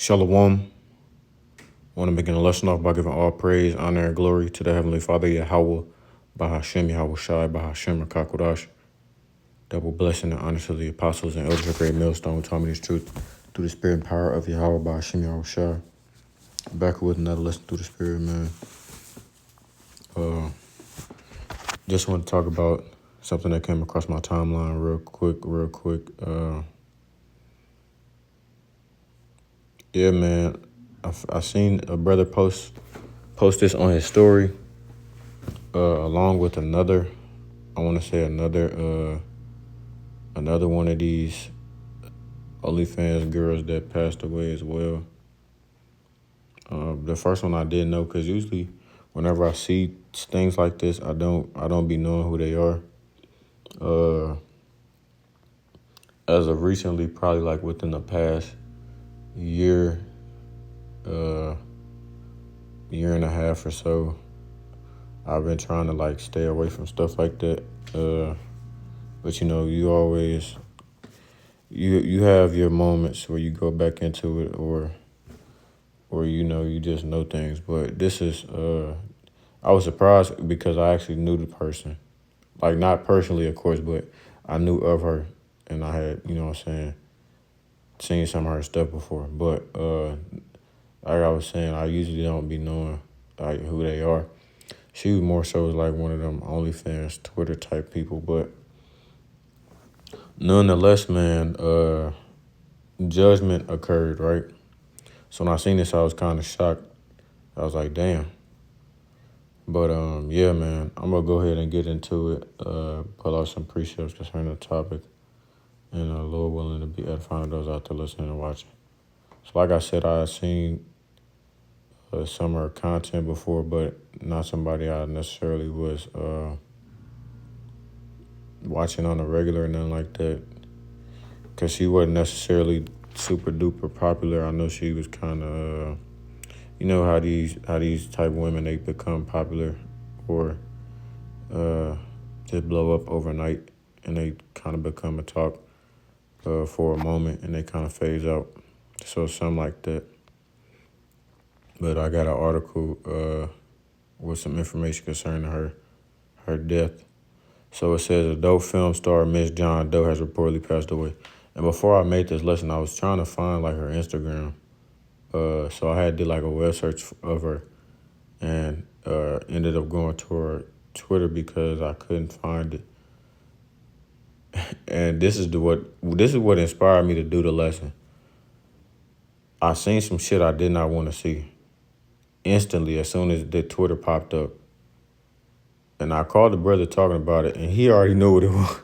Shalom. I want to begin a lesson off by giving all praise, honor, and glory to the Heavenly Father, Yahweh, Bahashem, Yahweh Shai, Bahashem, Rakakodash. Double blessing and honor to the apostles and elders of Great Millstone who taught me this truth through the spirit and power of Yahweh, Bahashem, Yahweh Shai. Back with another lesson through the spirit, man. Just want to talk about something that came across my timeline real quick. Yeah, man. I seen a brother post this on his story, along with another. I want to say another one of these OnlyFans girls that passed away as well. The first one I didn't know, because usually whenever I see things like this, I don't be knowing who they are. As of recently, probably like within the past year and a half or so, I've been trying to like stay away from stuff like that. But you always you have your moments where you go back into it, or you just know things. But this is I was surprised because I actually knew the person, like not personally, of course, but I knew of her, and I had seen some of her stuff before. But like I was saying, I usually don't be knowing like who they are. She was more so like one of them OnlyFans Twitter type people, but nonetheless, man, judgment occurred, right? So when I seen this, I was kind of shocked. I was like, damn. But yeah, man, I'm gonna go ahead and get into it. Pull out some precepts concerning the topic, and Lord willing to be edifying those out there listening and watching. So like I said, I had seen some of her content before, but not somebody I necessarily was watching on a regular or nothing like that, because she wasn't necessarily super duper popular. I know she was kind of, how these type of women, they become popular or just blow up overnight, and they kind of become a talk for a moment, and they kind of phase out. So something like that. But I got an article with some information concerning her death. So it says adult film star Miss John Doe has reportedly passed away. And before I made this lesson, I was trying to find like her Instagram. So I had did like a web search of her, and ended up going to her Twitter because I couldn't find it. And this is what inspired me to do the lesson. I seen some shit I did not want to see instantly as soon as the Twitter popped up. And I called the brother talking about it, and he already knew what it was.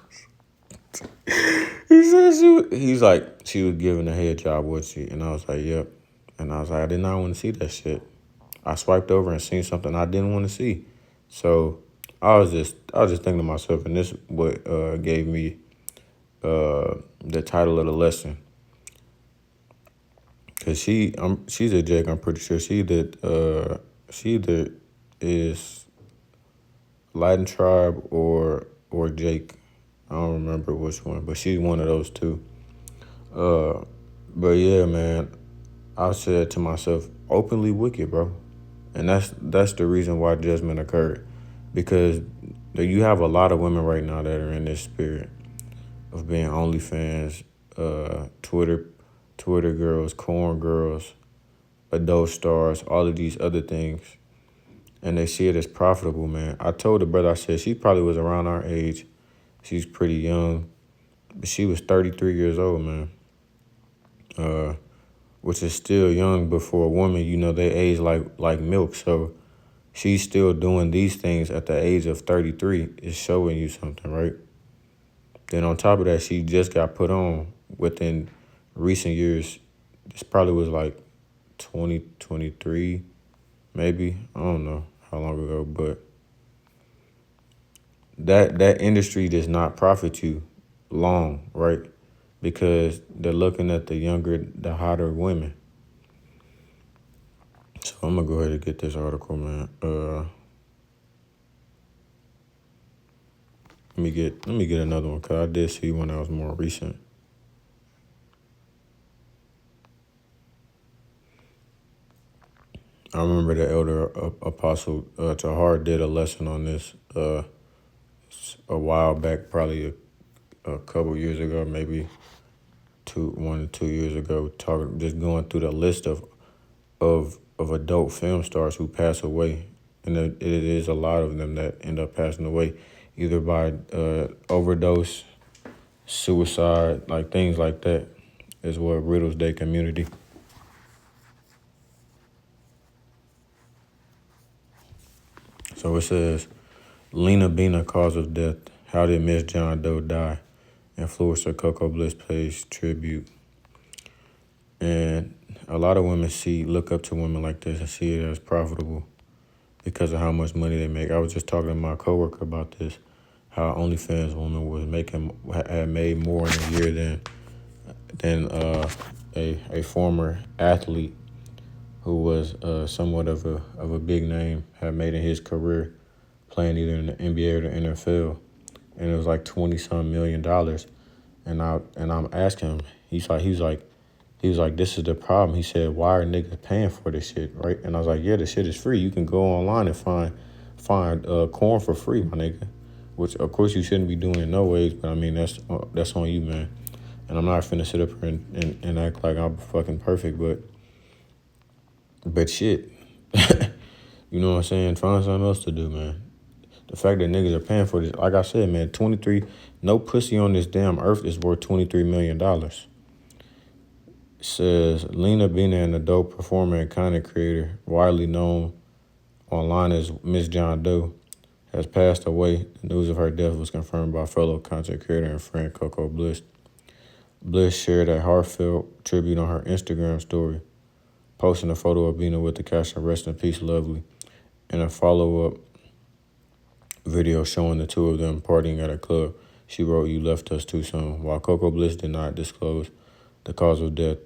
He said he's like, she was giving a head job, was she? And I was like, yep. And I was like, I did not want to see that shit. I swiped over and seen something I didn't want to see. So I was just thinking to myself, and this what gave me the title of the lesson. Cause she's a Jake. I'm pretty sure she either is Latin tribe or Jake. I don't remember which one, but she's one of those two. But yeah, man, I said to myself, openly wicked, bro. And that's the reason why judgment occurred. Because you have a lot of women right now that are in this spirit of being OnlyFans, Twitter girls, corn girls, adult stars, all of these other things. And they see it as profitable, man. I told the brother, I said, she probably was around our age. She's pretty young. But she was 33 years old, man. Which is still young, but for a woman, they age like milk. So she's still doing these things at the age of 33 is showing you something, right? Then on top of that, she just got put on within recent years. This probably was like 2023, maybe. I don't know how long ago, but that industry does not profit you long, right? Because they're looking at the younger, the hotter women. So I'm gonna go ahead and get this article, man. Let me get another one, because I did see one that was more recent. I remember the elder apostle Tahar did a lesson on this a while back, probably a couple years ago, maybe 1 to 2 years ago, talking just going through the list of adult film stars who pass away, and it is a lot of them that end up passing away, either by overdose, suicide, like things like that, is what riddles their community. So it says, Lena Bina, cause of death. How did Miss John Doe die? Influencer Coco Bliss pays tribute. And a lot of women look up to women like this and see it as profitable because of how much money they make. I was just talking to my coworker about this, how OnlyFans woman had made more in a year than a former athlete who was somewhat of a big name had made in his career, playing either in the NBA or the NFL, and it was like $20-some million. And I'm asking him, he was like, this is the problem. He said, why are niggas paying for this shit, right? And I was like, yeah, this shit is free. You can go online and find corn for free, my nigga. Which of course you shouldn't be doing in no ways, but I mean that's on you, man. And I'm not finna sit up here and act like I'm fucking perfect, but shit. You know what I'm saying? Find something else to do, man. The fact that niggas are paying for this, like I said, man, 23, no pussy on this damn earth is worth $23 million. It says, Lena Bina, an adult performer and content creator, widely known online as Miss John Doe, has passed away. The news of her death was confirmed by fellow content creator and friend Coco Bliss. Bliss shared a heartfelt tribute on her Instagram story, posting a photo of Bina with the caption, "Rest in peace, lovely," and a follow-up video showing the two of them partying at a club. She wrote, "You left us too soon." While Coco Bliss did not disclose the cause of death,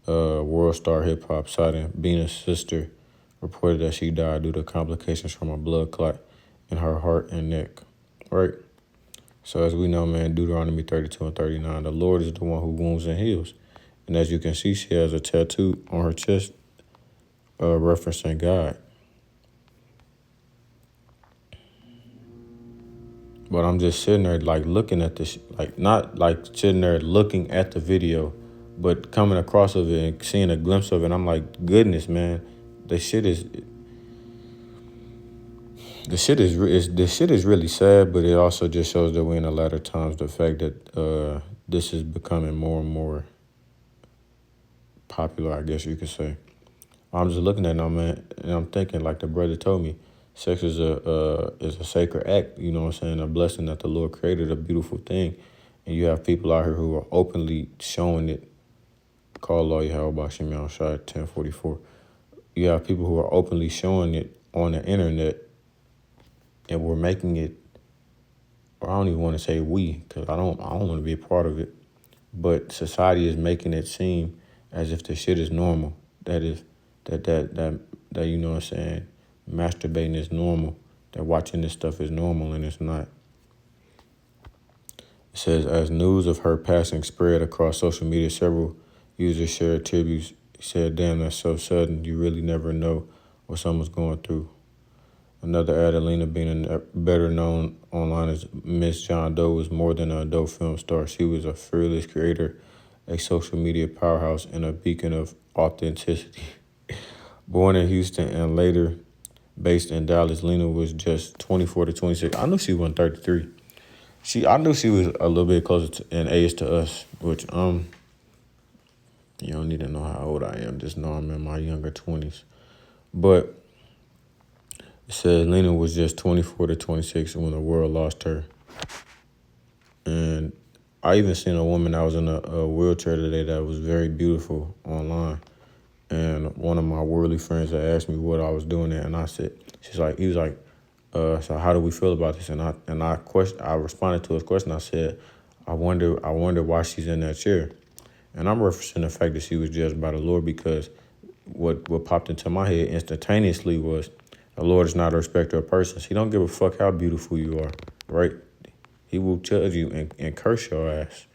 World Star Hip Hop, citing Bina's sister, reported that she died due to complications from a blood clot in her heart and neck. Right? So as we know, man, Deuteronomy 32:39, the Lord is the one who wounds and heals. And as you can see, she has a tattoo on her chest referencing God. But I'm just sitting there like looking at this, like not like sitting there looking at the video, but coming across of it and seeing a glimpse of it. I'm like, goodness, man, this shit is really sad. But it also just shows that we're in the latter times. The fact that this is becoming more and more popular, I guess you could say. I'm just looking at it now, man, and I'm thinking, like the brother told me, sex is a sacred act, you know what I'm saying, a blessing that the Lord created, a beautiful thing. And you have people out here who are openly showing it. Call Law Yahweh Bashim Yahweh Shai 1044. You have people who are openly showing it on the internet, and we're making it, or I don't even want to say we, because I don't want to be a part of it, but society is making it seem as if the shit is normal. That you know what I'm saying, masturbating is normal, that watching this stuff is normal, and it's not. It says, as news of her passing spread across social media, several users shared tributes. He said, damn, that's so sudden. You really never know what someone's going through. Another Adelina, being better known online as Miss John Doe, was more than an adult film star. She was a fearless creator, a social media powerhouse, and a beacon of authenticity. Born in Houston and later based in Dallas, Lena was just 24 to 26. I knew she wasn't 33. I knew she was a little bit closer in age to us, which you don't need to know how old I am. Just know I'm in my younger 20s. But it says Lena was just 24 to 26 when the world lost her. And I even seen a woman that was in a wheelchair today that was very beautiful online. And one of my worldly friends that asked me what I was doing there, and I said, he was like, so how do we feel about this? And I responded to his question. I said, I wonder why she's in that chair. And I'm referencing the fact that she was judged by the Lord, because what popped into my head instantaneously was, the Lord is not a respecter of persons. He don't give a fuck how beautiful you are, right? He will judge you and curse your ass.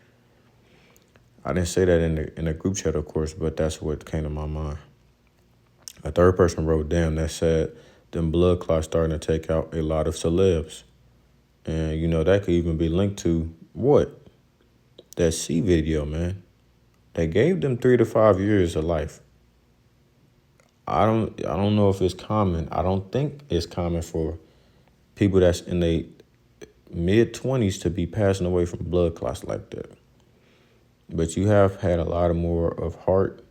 I didn't say that in the group chat, of course, but that's what came to my mind. A third person wrote, damn, that's sad. Them blood clots starting to take out a lot of celebs. And, that could even be linked to what? That C video, man. They gave them 3 to 5 years of life. I don't know if it's common. I don't think it's common for people that's in their mid-20s to be passing away from blood clots like that. But you have had a lot of more of heart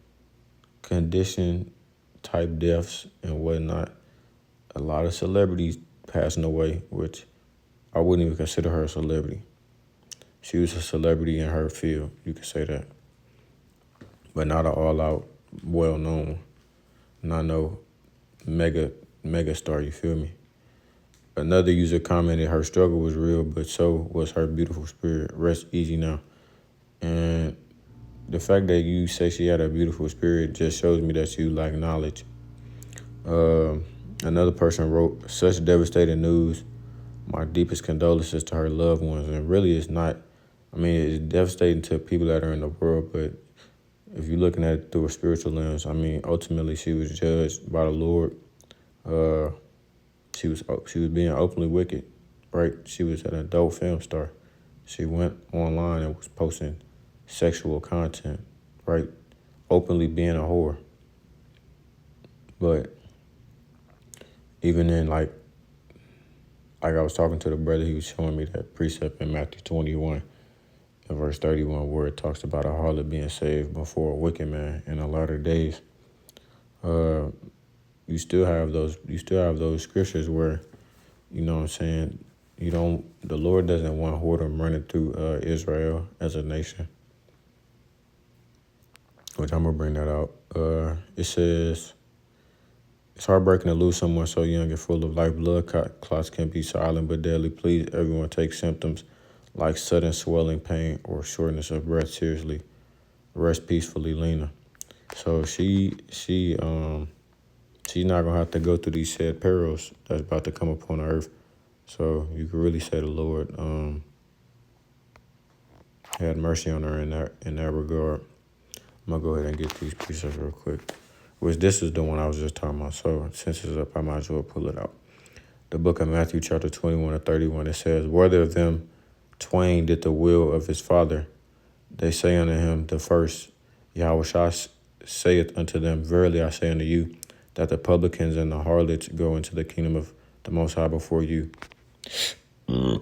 condition type deaths and whatnot. A lot of celebrities passing away, which I wouldn't even consider her a celebrity. She was a celebrity in her field, you could say that. But not an all-out, well-known, not no mega star, you feel me? Another user commented her struggle was real, but so was her beautiful spirit. Rest easy now. And the fact that you say she had a beautiful spirit just shows me that you lack knowledge. Another person wrote, such devastating news. My deepest condolences to her loved ones. And really it's not, it's devastating to people that are in the world, but if you're looking at it through a spiritual lens, ultimately she was judged by the Lord. She was being openly wicked, right? She was an adult film star. She went online and was posting sexual content, right? Openly being a whore. But even then, like I was talking to the brother, he was showing me that precept in Matthew 21 and verse 31 where it talks about a harlot being saved before a wicked man in the latter days. You still have those scriptures where, the Lord doesn't want whoredom running through Israel as a nation, which I'm going to bring that out. It says, it's heartbreaking to lose someone so young and full of life. Blood clots can be silent but deadly. Please, everyone, take symptoms like sudden swelling, pain, or shortness of breath seriously. Rest peacefully, Lena. So she's not going to have to go through these sad perils that's about to come upon earth. So you could really say the Lord had mercy on her in that regard. I'm going to go ahead and get these pieces real quick. Which this is the one I was just talking about. So since it's up, I might as well pull it out. The book of Matthew chapter 21 to 31, it says, whether of them twain did the will of his father, they say unto him, the first. Yahushua saith unto them, verily I say unto you, that the publicans and the harlots go into the kingdom of the Most High before you. And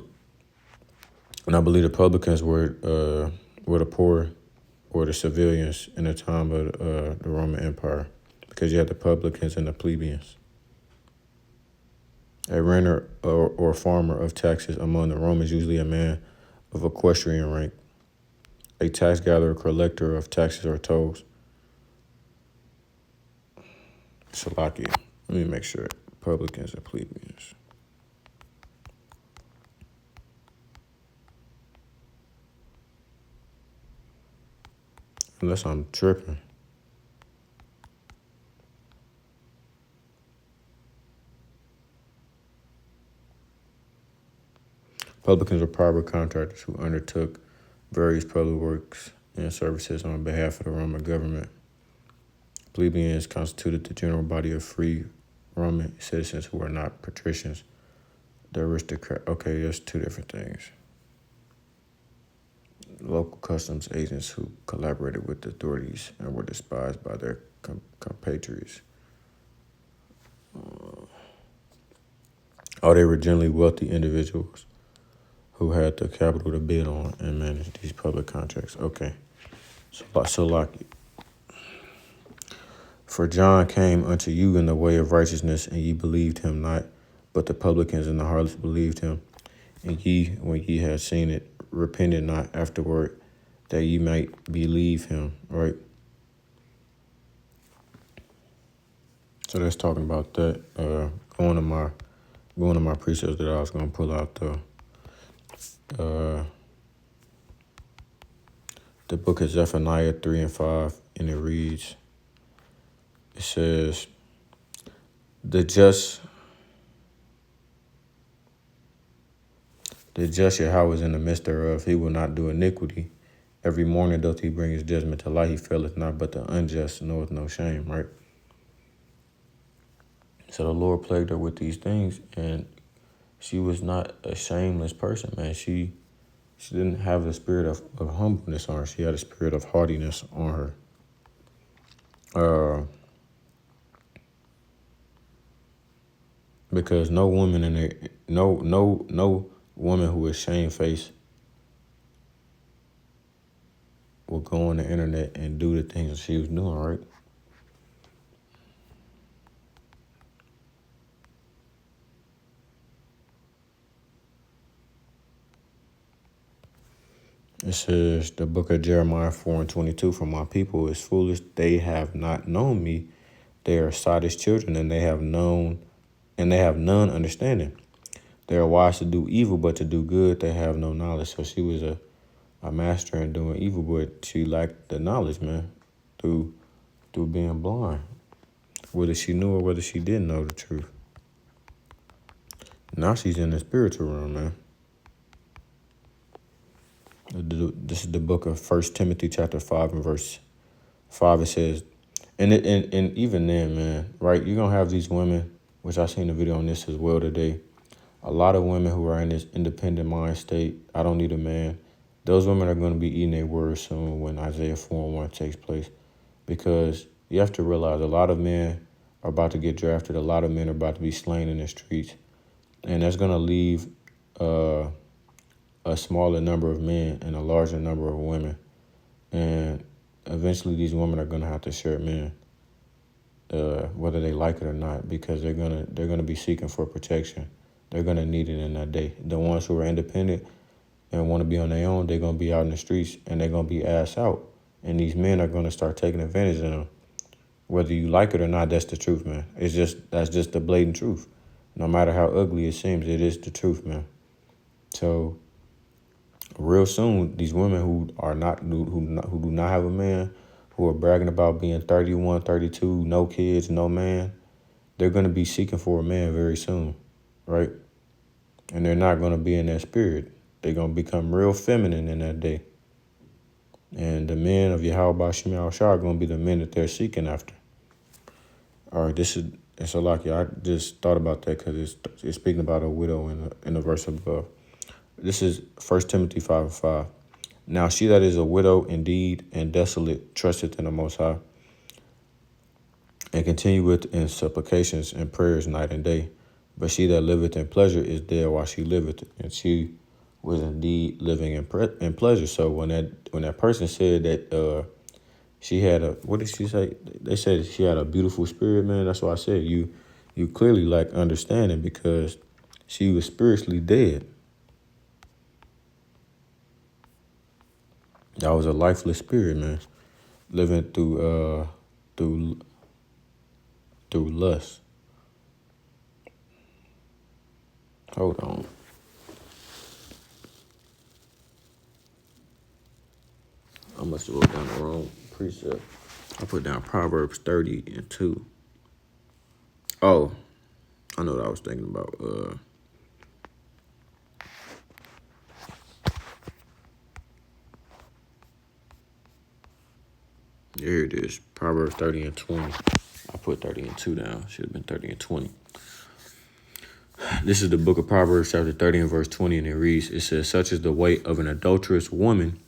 I believe the publicans were the poor or the civilians in the time of the Roman Empire, because you had the publicans and the plebeians. A renter or farmer of taxes among the Romans, usually a man of equestrian rank. A tax gatherer, collector of taxes or tolls. Salakia. Let me make sure. Publicans and plebeians. Unless I'm tripping. Publicans were private contractors who undertook various public works and services on behalf of the Roman government. Plebeians constituted the general body of free Roman citizens who were not patricians. The aristocrat. Okay, that's two different things. Local customs agents who collaborated with the authorities and were despised by their compatriots. They were generally wealthy individuals who had the capital to bid on and manage these public contracts. Okay, so like, for John came unto you in the way of righteousness, and ye believed him not, but the publicans and the harlots believed him. And ye, when ye had seen it, repented not afterward, that ye might believe him, right? So that's talking about that. Going to my precepts that I was going to pull out, though. The book of Zephaniah 3 and 5, and it reads, it says, the just Yahweh is in the midst thereof. He will not do iniquity. Every morning doth he bring his judgment to light. He faileth not, but the unjust knoweth no shame, right? So the Lord plagued her with these things, and she was not a shameless person, man. She didn't have the spirit of humbleness on her. She had a spirit of haughtiness on her. Because no woman in there, no woman who is shamefaced will go on the internet and do the things that she was doing, right? It says the book of Jeremiah 4:22, for my people is foolish, they have not known me. They are sottish children, and they have none understanding. They are wise to do evil, but to do good they have no knowledge. So she was a master in doing evil, but she lacked the knowledge, man, through being blind. Whether she knew or whether she didn't know the truth. Now she's in the spiritual realm, man. This is the book of 1 Timothy chapter 5 and verse 5. It says, and even then, man, right, you're going to have these women, which I seen a video on this as well today. A lot of women who are in this independent mind state, I don't need a man. Those women are going to be eating their words soon when Isaiah 4:1 takes place. Because you have to realize a lot of men are about to get drafted. A lot of men are about to be slain in the streets. And that's going to leave a smaller number of men and a larger number of women. And eventually these women are going to have to share men, whether they like it or not, because they're gonna be seeking for protection. They're going to need it in that day. The ones who are independent and want to be on their own, they're going to be out in the streets and they're going to be ass out. And these men are going to start taking advantage of them. Whether you like it or not, that's the truth, man. That's just the blatant truth. No matter how ugly it seems, it is the truth, man. So real soon, these women who do not have a man, who are bragging about being 31, 32, no kids, no man, they're going to be seeking for a man very soon, right? And they're not going to be in that spirit. They're going to become real feminine in that day. And the men of Yahweh Shem Shah are going to be the men that they're seeking after. All right, it's a lot, y'all. I just thought about that because it's speaking about a widow in the verse above. This is 1 Timothy 5:5. Now she that is a widow indeed and desolate trusteth in the Most High, and continueth in supplications and prayers night and day. But she that liveth in pleasure is dead while she liveth, and she was indeed living in pleasure. So when that person said that she had what did she say? They said she had a beautiful spirit, man. That's why I said you clearly lack understanding, because she was spiritually dead. That was a lifeless spirit, man, living through lust. Hold on. I must have wrote down the wrong precept. I put down Proverbs 30:2. Oh, I know what I was thinking about. Here it is. Proverbs 30:20. I put 30:2 down. Should have been 30:20. This is the book of Proverbs, chapter 30 and verse 20, and it reads, it says, such is the way of an adulterous woman.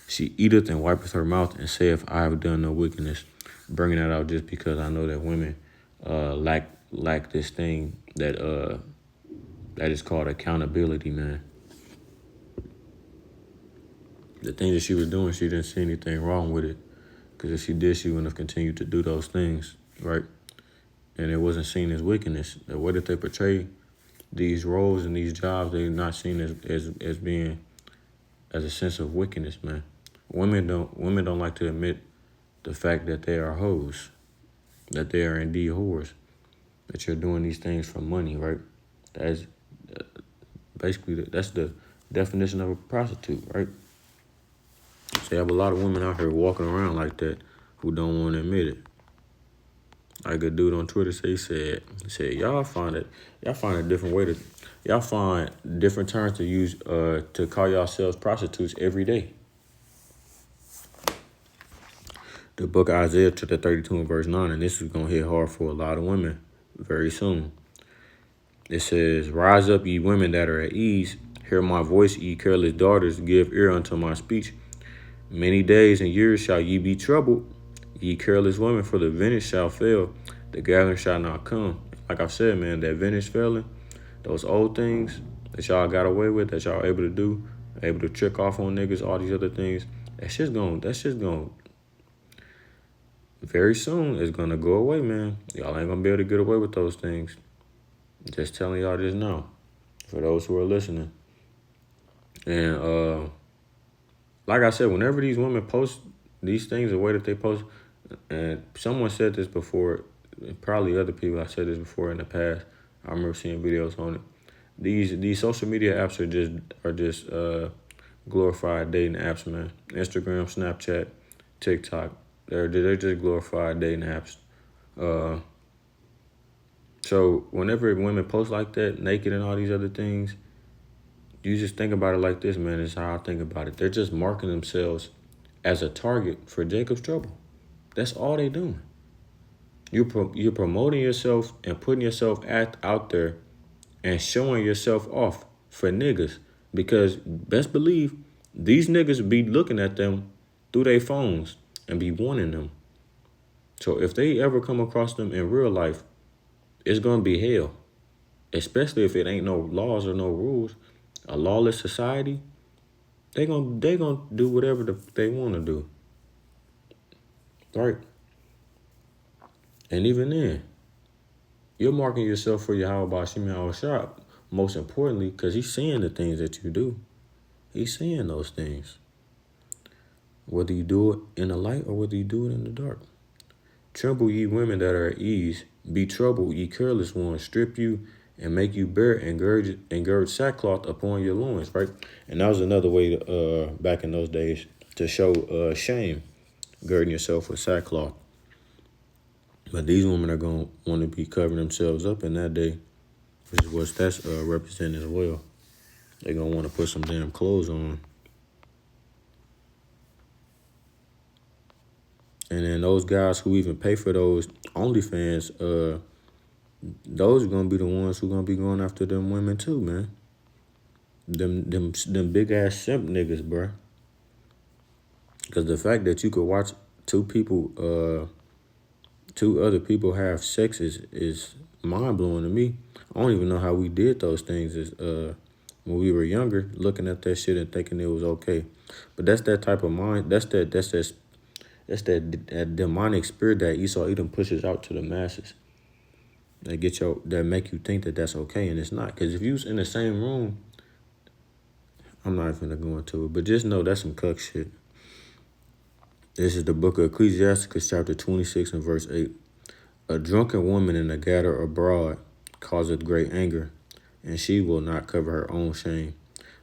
She eateth and wipeth her mouth and saith, I have done no wickedness. I'm bringing that out just because I know that women lack this thing that is called accountability, man. The thing that she was doing, she didn't see anything wrong with it. Because if she did, she wouldn't have continued to do those things, right? And it wasn't seen as wickedness. The way that they portray these roles and these jobs, they're not seen as being as a sense of wickedness, man. Women don't like to admit the fact that they are hoes, that they are indeed whores, that you're doing these things for money, right? That's basically that's the definition of a prostitute, right? So you have a lot of women out here walking around like that who don't want to admit it. Like a dude on Twitter said, y'all find a different way y'all find different terms to use to call yourselves prostitutes every day. The book of Isaiah chapter 32 and verse 9, and this is gonna hit hard for a lot of women very soon. It says, "Rise up, ye women that are at ease. Hear my voice, ye careless daughters. Give ear unto my speech. Many days and years shall ye be troubled, ye careless women, for the vintage shall fail. The gathering shall not come." Like I said, man, that vintage failing, those old things that y'all got away with, that y'all able to do, able to trick off on niggas, all these other things, that shit's going very soon it's gonna go away, man. Y'all ain't gonna be able to get away with those things. Just telling y'all this now, for those who are listening. And like I said, whenever these women post these things, the way that they post, and someone said this before, probably other people, I said this before in the past. I remember seeing videos on it. These social media apps are just glorified dating apps, man. Instagram, Snapchat, TikTok, they're just glorified dating apps. So whenever women post like that, naked and all these other things, you just think about it like this, man. This is how I think about it. They're just marking themselves as a target for Jacob's trouble. That's all they doing. You're promoting yourself and putting yourself out there and showing yourself off for niggas, because best believe these niggas be looking at them through their phones and be wanting them. So if they ever come across them in real life, it's gonna be hell. Especially if it ain't no laws or no rules. A lawless society, they gonna do whatever they want to do, right? And even then, you're marking yourself for Yahweh Bashim Yahushua, most importantly, because he's seeing the things that you do. He's seeing those things. Whether you do it in the light or whether you do it in the dark. Tremble, ye women that are at ease. Be troubled, ye careless ones. Strip you and make you bare and gird sackcloth upon your loins, right? And that was another way to, back in those days, to show shame, girding yourself with sackcloth. But these women are going to want to be covering themselves up in that day, which is what that's representing as well. They're going to want to put some damn clothes on. And then those guys who even pay for those OnlyFans, those are going to be the ones who going to be going after them women too, man. Them big ass simp niggas, bruh. Because the fact that you could watch two other people have sex is mind blowing to me. I don't even know how we did those things when we were younger, looking at that shit and thinking it was okay. But that's that type of mind. That's that demonic spirit that Esau Edom pushes out to the masses. That make you think that that's okay, and it's not. Because if you was in the same room, I'm not even gonna go into it, but just know that's some cuck shit. This is the book of Ecclesiasticus, chapter 26 and verse 8. A drunken woman in a gather abroad causeth great anger, and she will not cover her own shame.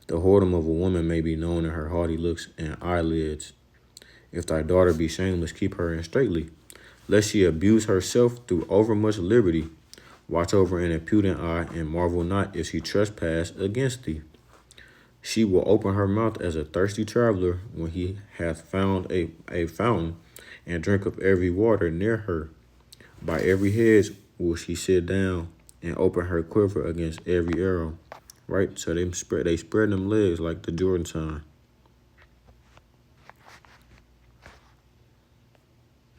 The whoredom of a woman may be known in her haughty looks and eyelids. If thy daughter be shameless, keep her in straitly, lest she abuse herself through overmuch liberty. Watch over an impudent eye, and marvel not if she trespass against thee. She will open her mouth as a thirsty traveler when he hath found a fountain, and drink of every water near her. By every hedge will she sit down, and open her quiver against every arrow. Right? So they spread them legs like the Jordan sign.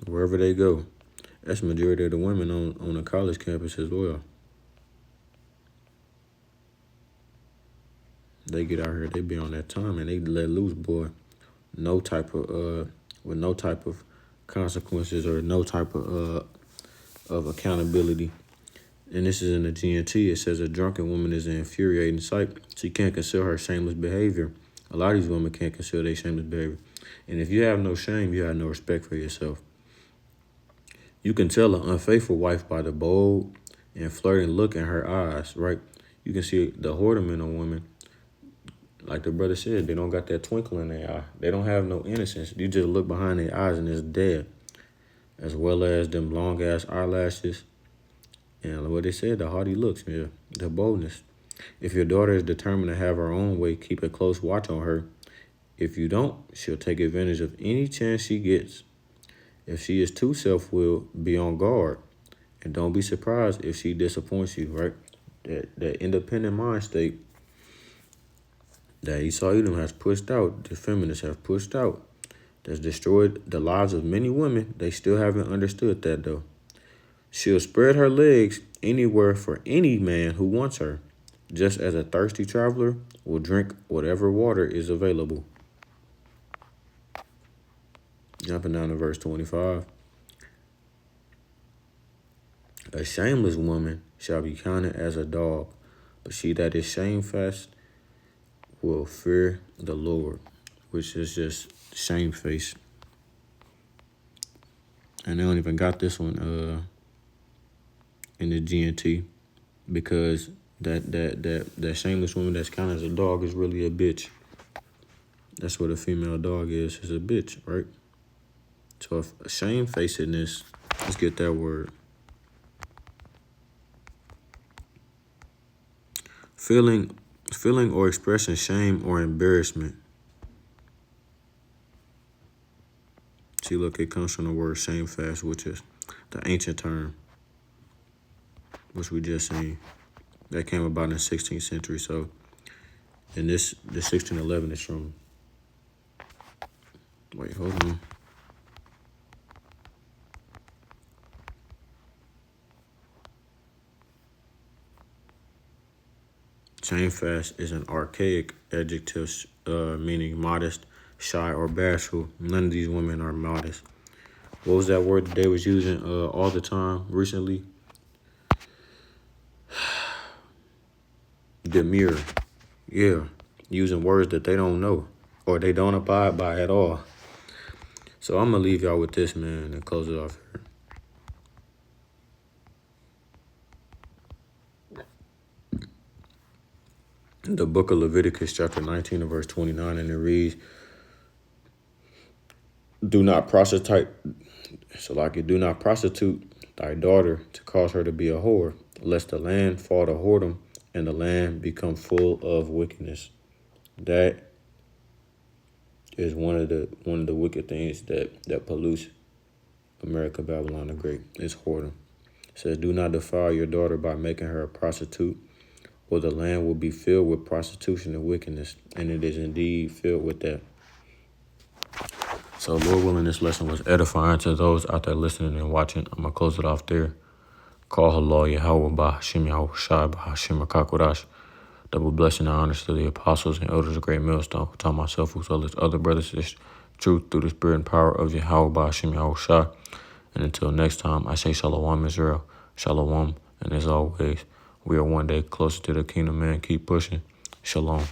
Wherever they go. That's the majority of the women on the college campus as well. They get out here, they be on that time, and they let loose, boy. No type of with no type of consequences or no type of accountability. And this is in the GNT. It says a drunken woman is an infuriating sight. She can't conceal her shameless behavior. A lot of these women can't conceal their shameless behavior. And if you have no shame, you have no respect for yourself. You can tell an unfaithful wife by the bold and flirting look in her eyes, right? You can see the whoredom in a woman. Like the brother said, they don't got that twinkle in their eye. They don't have no innocence. You just look behind their eyes and it's dead. As well as them long-ass eyelashes. And what they said, the haughty looks, yeah, the boldness. If your daughter is determined to have her own way, keep a close watch on her. If you don't, she'll take advantage of any chance she gets. If she is too self-willed, be on guard. And don't be surprised if she disappoints you, right? That independent mind state that Esau Edom has pushed out, the feminists have pushed out, that's destroyed the lives of many women. They still haven't understood that, though. She'll spread her legs anywhere for any man who wants her, just as a thirsty traveler will drink whatever water is available. Jumping down to verse 25. A shameless woman shall be counted as a dog, but she that is shamefast will fear the Lord, which is just shamefaced. And they don't even got this one in the GNT, because that shameless woman that's counted as a dog is really a bitch. That's what a female dog is a bitch, right? So if shamefacedness, let's get that word. Feeling or expressing shame or embarrassment. See, look, it comes from the word shamefast, which is the ancient term, which we just seen. That came about in the 16th century. So, and the 1611 is from, wait, hold on. Shamefast is an archaic adjective meaning modest, shy, or bashful. None of these women are modest. What was that word that they was using all the time recently? Demure. Yeah, using words that they don't know or they don't abide by at all. So I'm going to leave y'all with this, man, and close it off here. The book of Leviticus, chapter 19, and verse 29, and it reads, do not prostitute thy daughter to cause her to be a whore, lest the land fall to whoredom and the land become full of wickedness. That is one of the wicked things that pollutes America, Babylon the Great. It's whoredom. It says, do not defile your daughter by making her a prostitute, or the land will be filled with prostitution and wickedness, and it is indeed filled with that. So, Lord willing, this lesson was edifying to those out there listening and watching. I'm going to close it off there. Call Allah Yahweh Bahashim Yahushai Bahashim Akakodash. Double blessing and honors to the apostles and elders of Great Millstone, who taught myself as well as other brothers this truth through the spirit and power of Yahweh Bahashim Yahushai. And until next time, I say Shalom Israel, Shalom, and as always, we are one day closer to the kingdom, man. Keep pushing. Shalom.